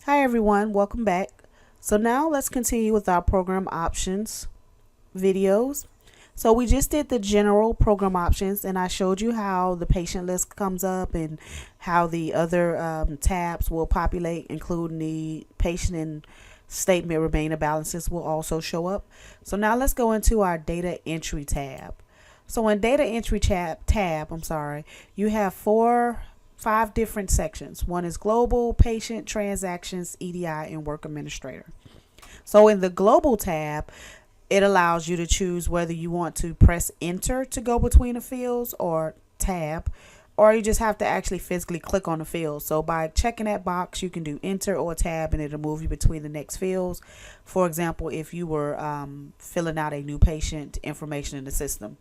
Hi everyone, welcome back. So now let's continue with our program options videos. So we just did the general program options and I showed you how the patient list comes up and how the other tabs will populate, including the patient and statement remainder balances will also show up. So now let's go into our data entry tab. So in data entry tab, you have five different sections. One is global, patient, transactions, EDI, and work administrator. So in the global tab, it allows you to choose whether you want to press enter to go between the fields or tab, or you just have to actually physically click on the field. So by checking that box, you can do enter or tab and it'll move you between the next fields. For example, if you were filling out a new patient information in the system.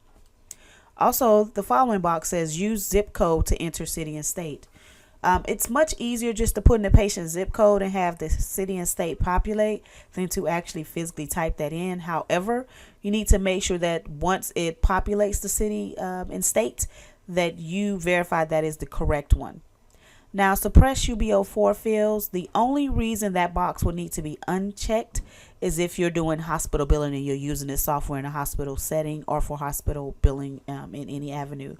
Also, the following box says use zip code to enter city and state. It's much easier just to put in the patient's zip code and have the city and state populate than to actually physically type that in. However, you need to make sure that once it populates the city and state, that you verify that is the correct one. Now, suppress UB04 fields. The only reason that box will need to be unchecked is if you're doing hospital billing and you're using this software in a hospital setting or for hospital billing in any avenue.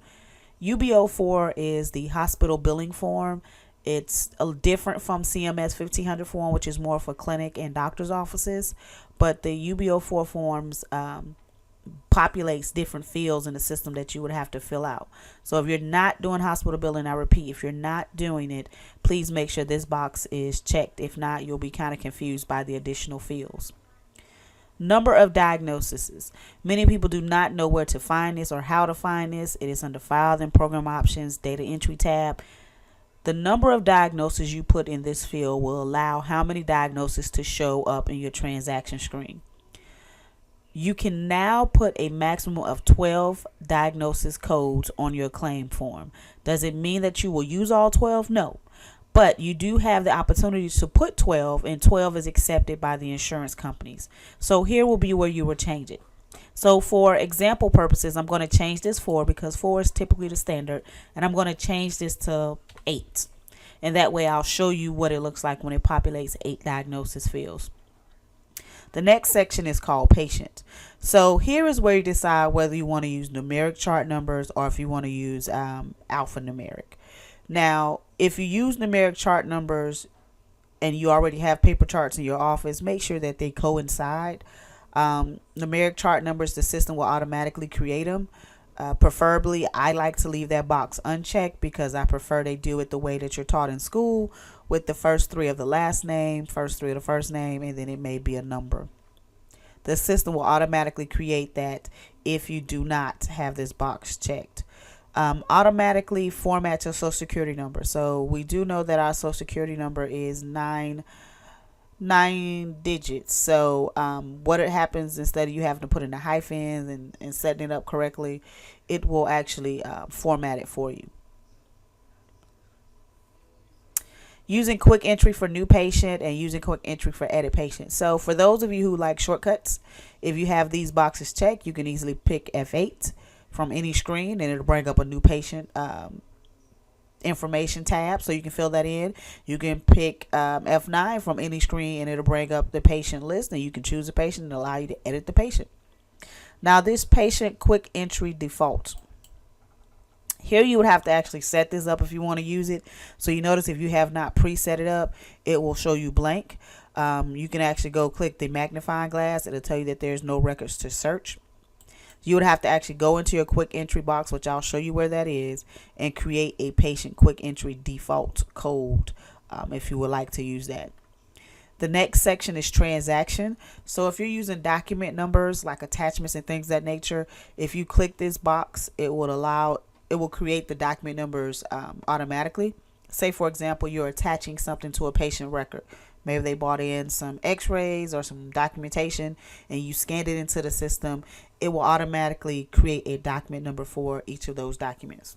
UB04 is the hospital billing form. It's different from CMS 1500 form, which is more for clinic and doctor's offices, but the UB04 forms populates different fields in the system that you would have to fill out. So if you're not doing hospital billing, I repeat, if you're not doing it, please make sure this box is checked. If not, you'll be kind of confused by the additional fields. Number of diagnoses. Many people do not know where to find this or how to find this. It is under File and Program Options, Data Entry tab. The number of diagnoses you put in this field will allow how many diagnoses to show up in your transaction screen. You can now put a maximum of 12 diagnosis codes on your claim form. Does it mean that you will use all 12? No. But you do have the opportunity to put 12, and 12 is accepted by the insurance companies. So here will be where you will change it. So for example purposes, I'm going to change this 4 because 4 is typically the standard, and I'm going to change this to 8. And that way I'll show you what it looks like when it populates 8 diagnosis fields. The next section is called patient. So here is where you decide whether you want to use numeric chart numbers or if you want to use alphanumeric. Now, if you use numeric chart numbers and you already have paper charts in your office, make sure that they coincide. Numeric chart numbers, the system will automatically create them. Preferably, I like to leave that box unchecked because I prefer they do it the way that you're taught in school, with the first 3 of the last name, first 3 of the first name, and then it may be a number. The system will automatically create that if you do not have this box checked. Automatically format your social security number. So we do know that our social security number is 9 digits. So what it happens, instead of you having to put in the hyphens and setting it up correctly, it will actually format it for you. Using quick entry for new patient and using quick entry for edit patient. So for those of you who like shortcuts, if you have these boxes checked, you can easily pick F8 from any screen and it'll bring up a new patient information tab, so you can fill that in. You can pick F9 from any screen and it'll bring up the patient list, and you can choose a patient and allow you to edit the patient. Now this patient quick entry default. Here you would have to actually set this up if you want to use it. So you notice if you have not preset it up, it will show you blank. You can actually go click the magnifying glass. It'll tell you that there's no records to search. You would have to actually go into your quick entry box, which I'll show you where that is, and create a patient quick entry default code if you would like to use that. The next section is transaction. So if you're using document numbers like attachments and things of that nature, if you click this box, it will create the document numbers automatically. Say for example, you're attaching something to a patient record. Maybe they brought in some x-rays or some documentation and you scanned it into the system. It will automatically create a document number for each of those documents.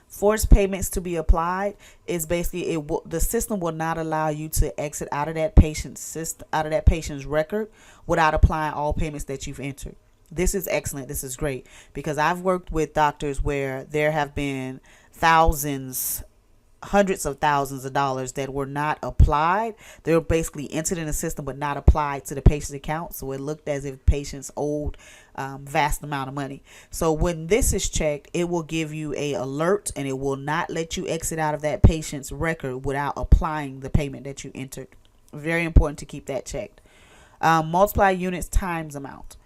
Forced payments to be applied is basically the system will not allow you to exit out of that patient's record without applying all payments that you've entered. This is excellent. This is great because I've worked with doctors where there have been thousands, hundreds of thousands of dollars that were not applied. They were basically entered in the system but not applied to the patient's account. So it looked as if patients owed vast amount of money. So when this is checked, it will give you a alert and it will not let you exit out of that patient's record without applying the payment that you entered. Very important to keep that checked. Multiply units times amount.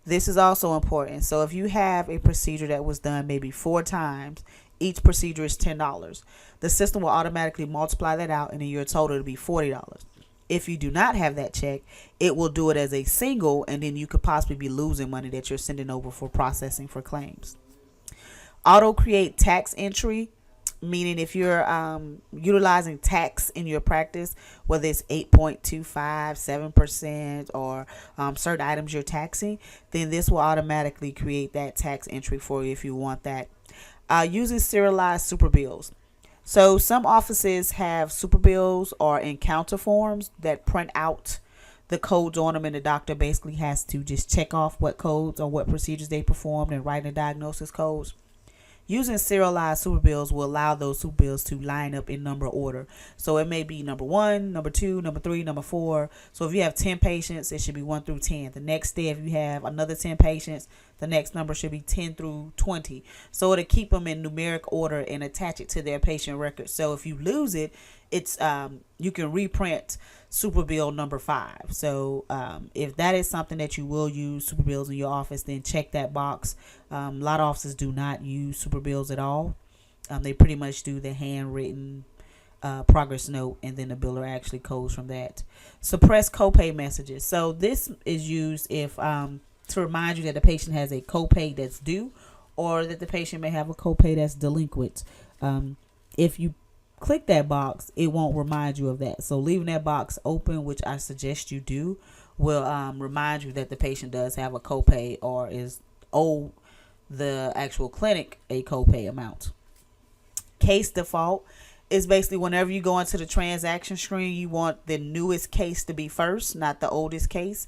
This is also important. So if you have a procedure that was done maybe 4 times, each procedure is $10. The system will automatically multiply that out and then your total will be $40. If you do not have that check, it will do it as a single and then you could possibly be losing money that you're sending over for processing for claims. Auto create tax entry, meaning if you're utilizing tax in your practice, whether it's 8.25, 7%, or certain items you're taxing, then this will automatically create that tax entry for you if you want that. Using serialized super bills. So some offices have super bills or encounter forms that print out the codes on them, and the doctor basically has to just check off what codes or what procedures they performed and write the diagnosis codes. Using serialized super bills will allow those super bills to line up in number order. So it may be number 1, number 2, number 3, number 4. So if you have 10 patients, it should be 1 through 10. The next day, if you have another 10 patients, the next number should be 10 through 20. So it'll keep them in numeric order and attach it to their patient record. So if you lose it, it's you can reprint super bill number 5. So if that is something that you will use super bills in your office, then check that box. A lot of offices do not use super bills at all. They pretty much do the handwritten progress note, and then the biller actually codes from that. Suppress copay messages. So this is used if to remind you that the patient has a copay that's due, or that the patient may have a copay that's delinquent. If you click that box, it won't remind you of that. So leaving that box open, which I suggest you do, will remind you that the patient does have a copay or is owed the actual clinic a copay amount. Case default is basically whenever you go into the transaction screen, you want the newest case to be first, not the oldest case.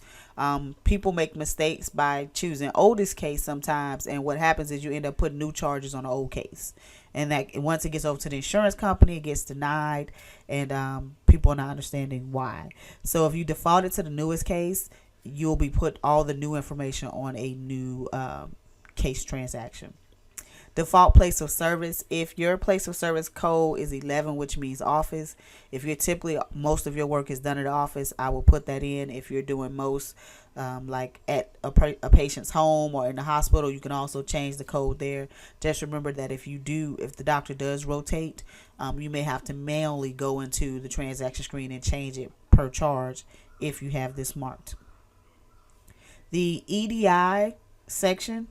People make mistakes by choosing oldest case sometimes, and what happens is you end up putting new charges on the old case, and that once it gets over to the insurance company, it gets denied, and people are not understanding why. So if you default it to the newest case, you'll be put all the new information on a new case transaction. Default place of service. If your place of service code is 11, which means office, if you're typically most of your work is done at the office, I will put that in. If you're doing most like at a patient's home or in the hospital, you can also change the code there. Just remember that if the doctor does rotate, you may have to manually go into the transaction screen and change it per charge if you have this marked. The Edi section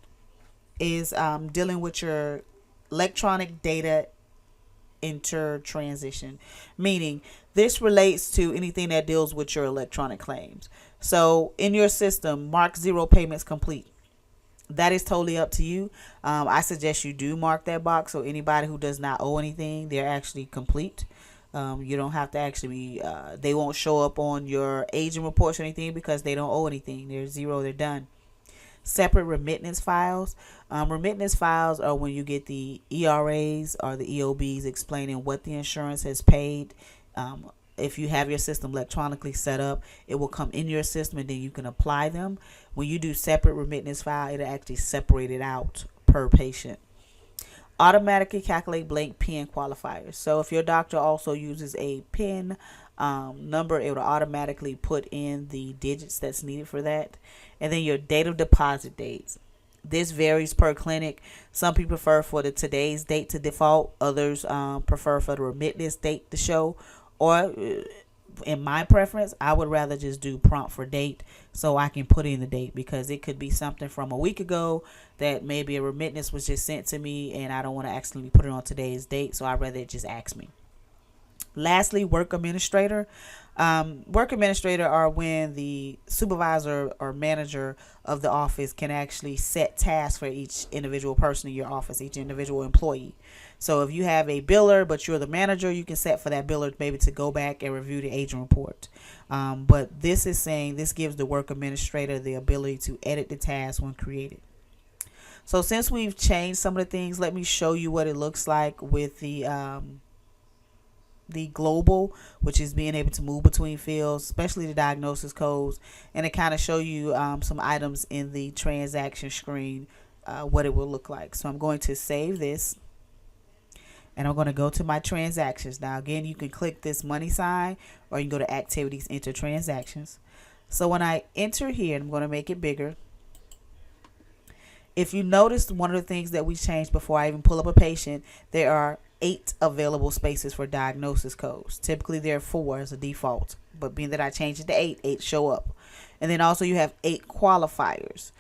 is dealing with your electronic data intertransition, meaning this relates to anything that deals with your electronic claims. So in your system, mark 0 payments complete. That is totally up to you. I suggest you do mark that box, so anybody who does not owe anything, they're actually complete. You don't have to actually they won't show up on your aging reports or anything because they don't owe anything. They're 0, they're done. Separate remittance files. Remittance files are when you get the ERAs or the EOBs explaining what the insurance has paid. If you have your system electronically set up, it will come in your system and then you can apply them. When you do separate remittance file, it'll actually separate it out per patient. Automatically calculate blank PIN qualifiers. So if your doctor also uses a PIN number, it will automatically put in the digits that's needed for that. And then your date of deposit dates. This varies per clinic. Some people prefer for the today's date to default. Others prefer for the remittance date to show. Or in my preference, I would rather just do prompt for date so I can put in the date, because it could be something from a week ago that maybe a remittance was just sent to me and I don't want to accidentally put it on today's date, so I'd rather it just ask me. Lastly, work administrator. Work administrator are when the supervisor or manager of the office can actually set tasks for each individual person in your office, each individual employee. So if you have a biller, but you're the manager, you can set for that biller maybe to go back and review the agent report. But this is saying this gives the work administrator the ability to edit the task when created. So since we've changed some of the things, let me show you what it looks like with the global, which is being able to move between fields, especially the diagnosis codes, and it kind of show you some items in the transaction screen, what it will look like. So I'm going to save this, and I'm going to go to my transactions. Now again, you can click this money sign, or you can go to activities, enter transactions. So when I enter here, I'm going to make it bigger. If you noticed, one of the things that we changed before I even pull up a patient, there are 8 available spaces for diagnosis codes. Typically there are 4 as a default, but being that I changed it to 8 show up. And then also you have 8 qualifiers.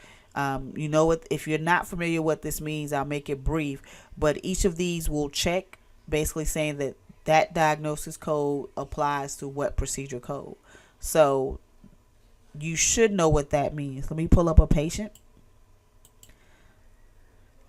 You know what, if you're not familiar what this means, I'll make it brief, but each of these will check, basically saying that that diagnosis code applies to what procedure code. So you should know what that means. Let me pull up a patient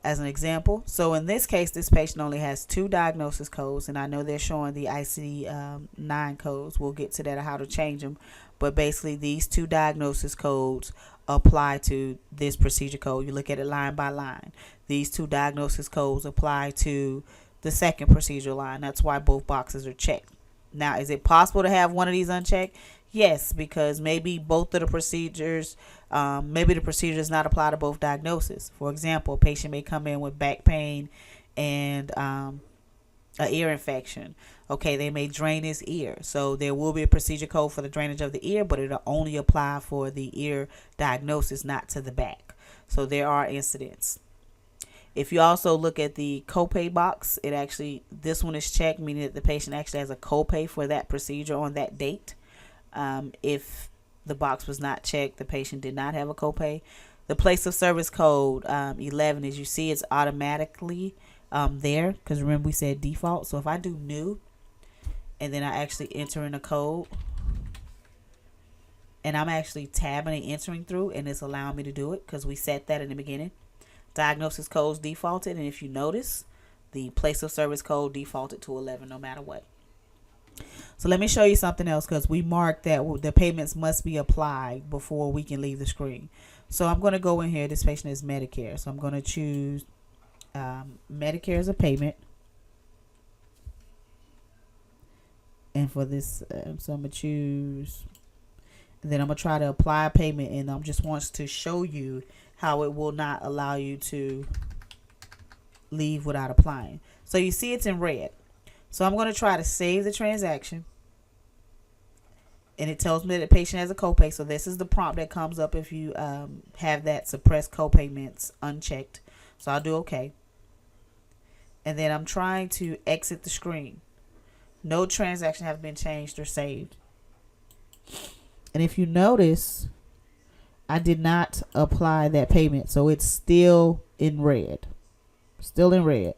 as an example. So in this case, this patient only has 2 diagnosis codes, and I know they're showing the ICD-9 codes. We'll get to that, how to change them, but basically these 2 diagnosis codes apply to this procedure code. You look at it line by line. These 2 diagnosis codes apply to the second procedure line. That's why both boxes are checked. Now, is it possible to have one of these unchecked? Yes, because maybe both of the procedures, maybe the procedure does not apply to both diagnoses. For example, a patient may come in with back pain and an ear infection. Okay, they may drain his ear. So there will be a procedure code for the drainage of the ear, but it'll only apply for the ear diagnosis, not to the back. So there are incidents. If you also look at the copay box, it actually, this one is checked, meaning that the patient actually has a copay for that procedure on that date. If the box was not checked, the patient did not have a copay. The place of service code 11, as you see, it's automatically there, because remember we said default. So if I do new and then I actually enter in a code, and I'm actually tabbing and entering through, and it's allowing me to do it because we set that in the beginning. Diagnosis codes defaulted, and if you notice, the place of service code defaulted to 11 no matter what. So let me show you something else, because we marked that the payments must be applied before we can leave the screen. So I'm going to go in here. This patient is Medicare, so I'm going to choose Medicare as a payment. And for this, so I'm going to choose, and then I'm going to try to apply a payment, and I'm just wants to show you how it will not allow you to leave without applying. So you see it's in red. So I'm going to try to save the transaction, and it tells me that the patient has a copay. So this is the prompt that comes up if you have that suppress copayments unchecked. So I'll do okay. And then I'm trying to exit the screen. No transaction has been changed or saved. And if you notice, I did not apply that payment, so it's still in red. Still in red.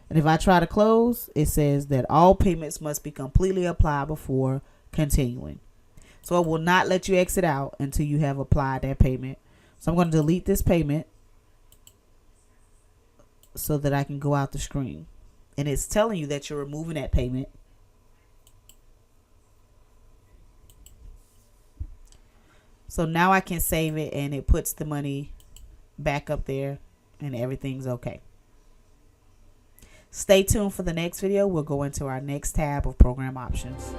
And if I try to close, it says that all payments must be completely applied before continuing. So it will not let you exit out until you have applied that payment. So I'm going to delete this payment so that I can go out the screen. And it's telling you that you're removing that payment. So now I can save it, and it puts the money back up there, and everything's okay. Stay tuned for the next video. We'll go into our next tab of program options.